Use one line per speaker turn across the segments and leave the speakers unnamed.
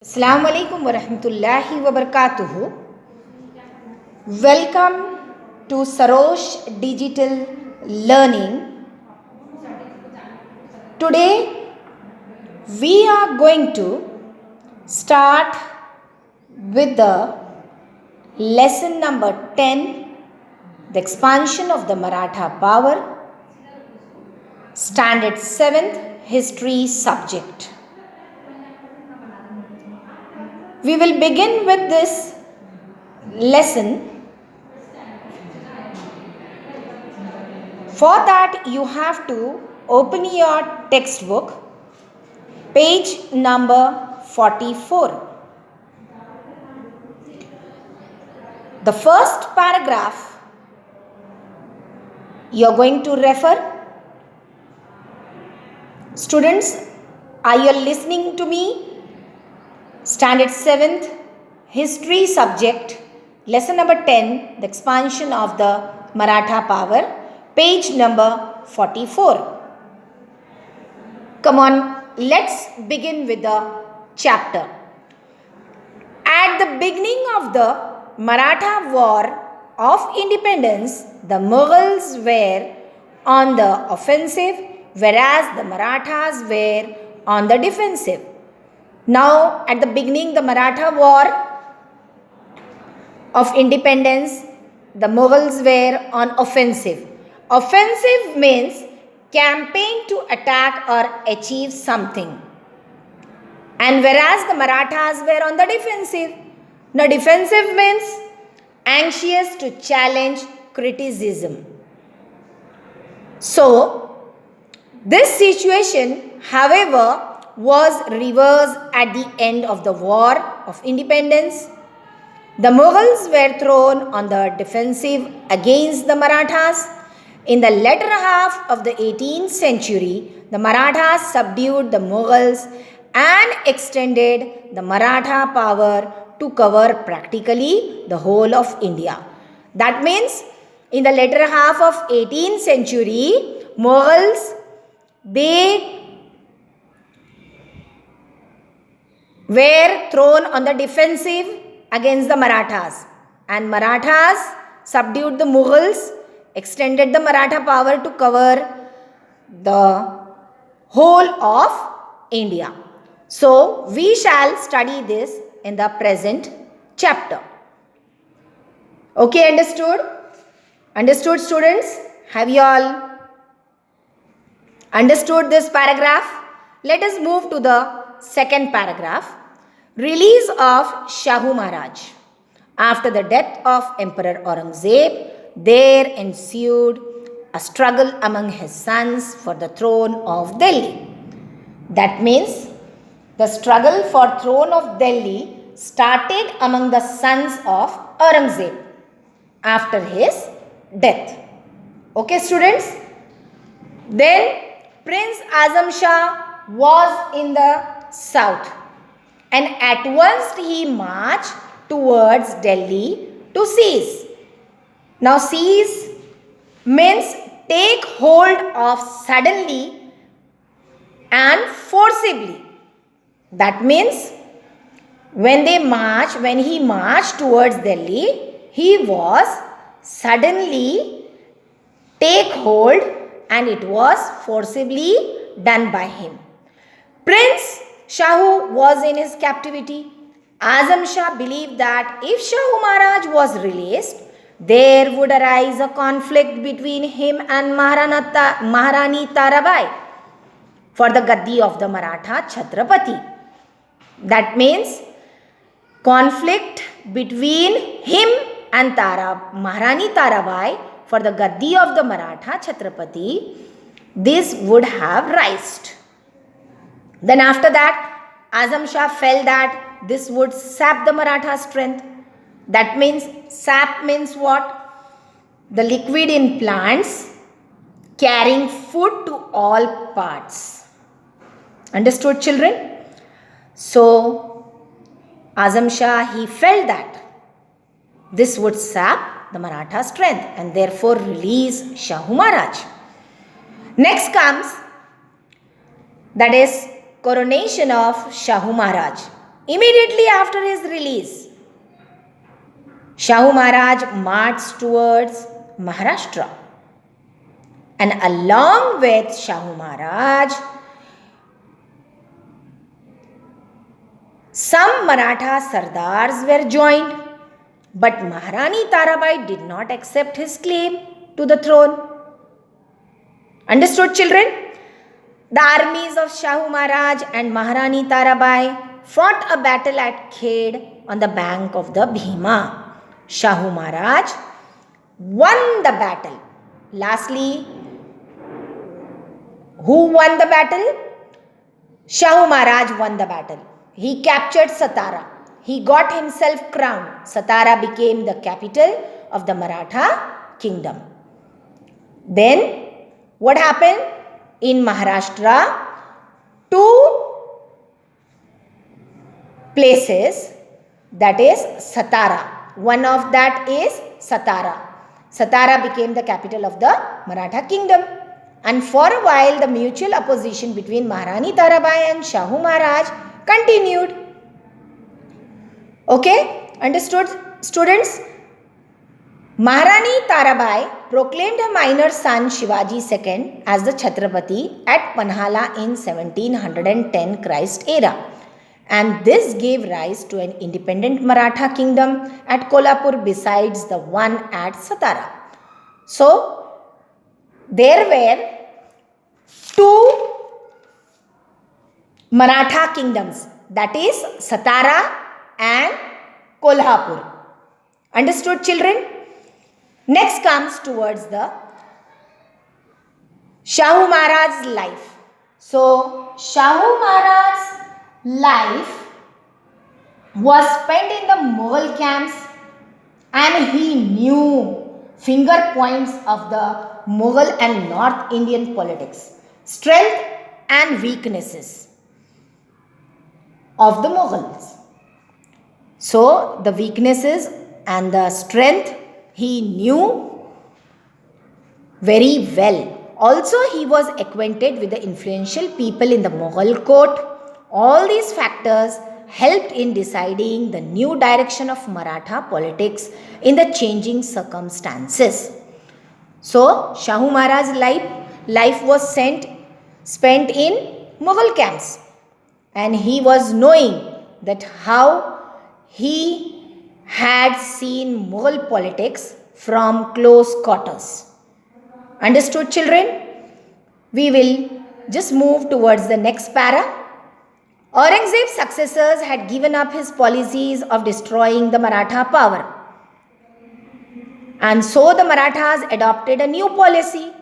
Assalamu alaikum wa rahmatullahi wa barakatuhu. Welcome to Sarosh Digital Learning. Today we are going to start with the lesson number 10, the expansion of the Maratha power, standard 7th history subject. We will begin with this lesson. For that, you have to open your textbook, page number 44. The first paragraph you are going to refer. Students, are you listening to me? Standard 7th history subject, lesson number 10, the expansion of the Maratha power, page number 44. Come on, let's begin with the chapter. At the beginning of the Maratha War of Independence, the Mughals were on the offensive, whereas the Marathas were on the defensive. Now, at the beginning, the Maratha War of Independence, the Mughals were on offensive. Offensive means campaign to attack or achieve something. And whereas the Marathas were on the defensive. Now, defensive means anxious to challenge criticism. So, this situation, however, was reversed at the end of the War of Independence. The Mughals were thrown on the defensive against the Marathas. In the latter half of the 18th century, the Marathas subdued the Mughals and extended the Maratha power to cover practically the whole of India. That means, in the latter half of 18th century, Mughals, they were thrown on the defensive against the Marathas, and Marathas subdued the Mughals, extended the Maratha power to cover the whole of India. So, we shall study this in the present chapter. Okay, understood? Understood, students? Have you all understood this paragraph? Let us move to the second paragraph. Release of Shahu Maharaj. After the death of Emperor Aurangzeb, there ensued a struggle among his sons for the throne of Delhi. That means the struggle for throne of Delhi started among the sons of Aurangzeb after his death. Okay, students? Then Prince Azam Shah was in the south, and at once he marched towards Delhi to seize. Now, seize means take hold of suddenly and forcibly. That means when he marched towards Delhi, he was suddenly take hold, and it was forcibly done by him. Prince Shahu was in his captivity. Azam Shah believed that if Shahu Maharaj was released, there would arise a conflict between him and Maharani Tarabai for the gaddi of the Maratha Chhatrapati. That means conflict between him and Maharani Tarabai for the gaddi of the Maratha Chhatrapati, this would have rised. Then after that, Azam Shah felt that this would sap the Maratha strength. That means, sap means what? The liquid in plants carrying food to all parts. Understood, children? So, Azam Shah, he felt that this would sap the Maratha strength and therefore release Shahu Maharaj. Next comes, that is, coronation of Shahu Maharaj. Immediately after his release, Shahu Maharaj marched towards Maharashtra. And along with Shahu Maharaj, some Maratha Sardars were joined, but Maharani Tarabai did not accept his claim to the throne. Understood, children? The armies of Shahu Maharaj and Maharani Tarabai fought a battle at Khed on the bank of the Bhima. Shahu Maharaj won the battle. Lastly, who won the battle? Shahu Maharaj won the battle. He captured Satara. He got himself crowned. Satara became the capital of the Maratha kingdom. Then, what happened? In Maharashtra, two places, that is Satara. One of that is Satara. Satara became the capital of the Maratha kingdom. And for a while, the mutual opposition between Maharani Tarabai and Shahu Maharaj continued. Okay, understood, students? Maharani Tarabai proclaimed her minor son Shivaji II as the Chhatrapati at Panhala in 1710 Christ era, and this gave rise to an independent Maratha kingdom at Kolhapur besides the one at Satara. So, there were two Maratha kingdoms, that is Satara and Kolhapur. Understood, children? Next comes towards the Shahu Maharaj's life. So, Shahu Maharaj's life was spent in the Mughal camps, and he knew finger points of the Mughal and North Indian politics, strength and weaknesses of the Mughals. So, the weaknesses and the strength he knew very well. Also, he was acquainted with the influential people in the Mughal court. All these factors helped in deciding the new direction of Maratha politics in the changing circumstances. So, Shahu Maharaj's life was spent in Mughal camps, and he was knowing that how he had seen Mughal politics from close quarters. Understood, children? We will just move towards the next para. Aurangzeb's successors had given up his policies of destroying the Maratha power, and so the Marathas adopted a new policy.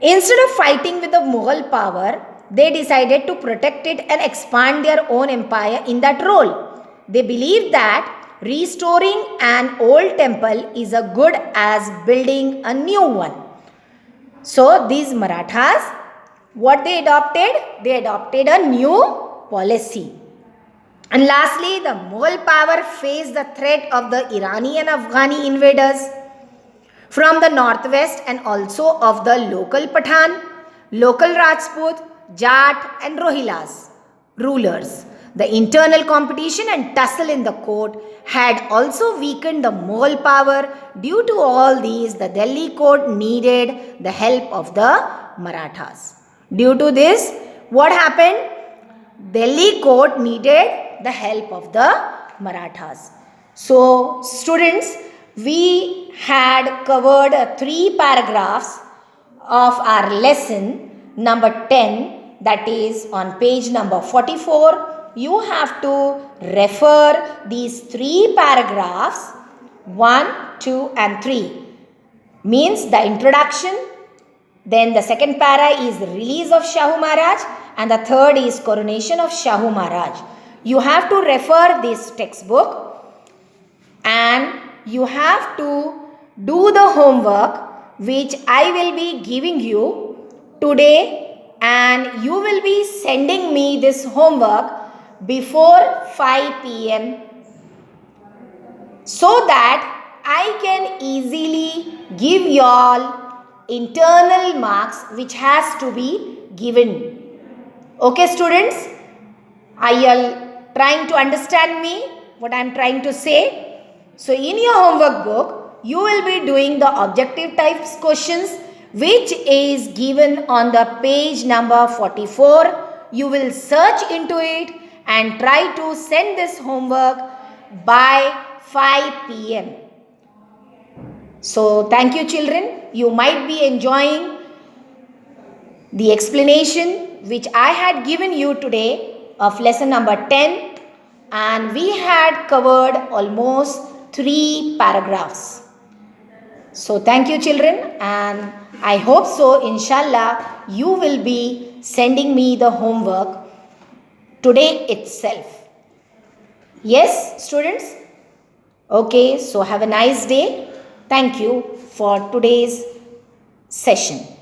Instead of fighting with the Mughal power, they decided to protect it and expand their own empire in that role. They believed that restoring an old temple is as good as building a new one. So these Marathas, what they adopted? They adopted a new policy. And lastly, the Mughal power faced the threat of the Irani and Afghani invaders from the northwest, and also of the local Pathan, local Rajput, Jat and Rohilas rulers. The internal competition and tussle in the court had also weakened the Mughal power. Due to all these, the Delhi court needed the help of the Marathas. Due to this, what happened? Delhi court needed the help of the Marathas. So, students, we had covered 3 paragraphs of our lesson number 10, that is on page number 44. You have to refer these 3 paragraphs 1, 2 and 3. Means the introduction, then the second para is the release of Shahu Maharaj, and the third is coronation of Shahu Maharaj. You have to refer this textbook, and you have to do the homework which I will be giving you today, and you will be sending me this homework before 5 p.m. so that I can easily give you all internal marks which has to be given. Okay, students, I'll trying to understand me, what I am trying to say? So in your homework book, you will be doing the objective types questions which is given on the page number 44. You will search into it and try to send this homework by 5 p.m. So thank you children. You might be enjoying the explanation which I had given you today of lesson number 10, and we had covered almost 3 paragraphs. So thank you children, and I hope so inshallah you will be sending me the homework today itself. Yes students? Okay, so have a nice day. Thank you for today's session.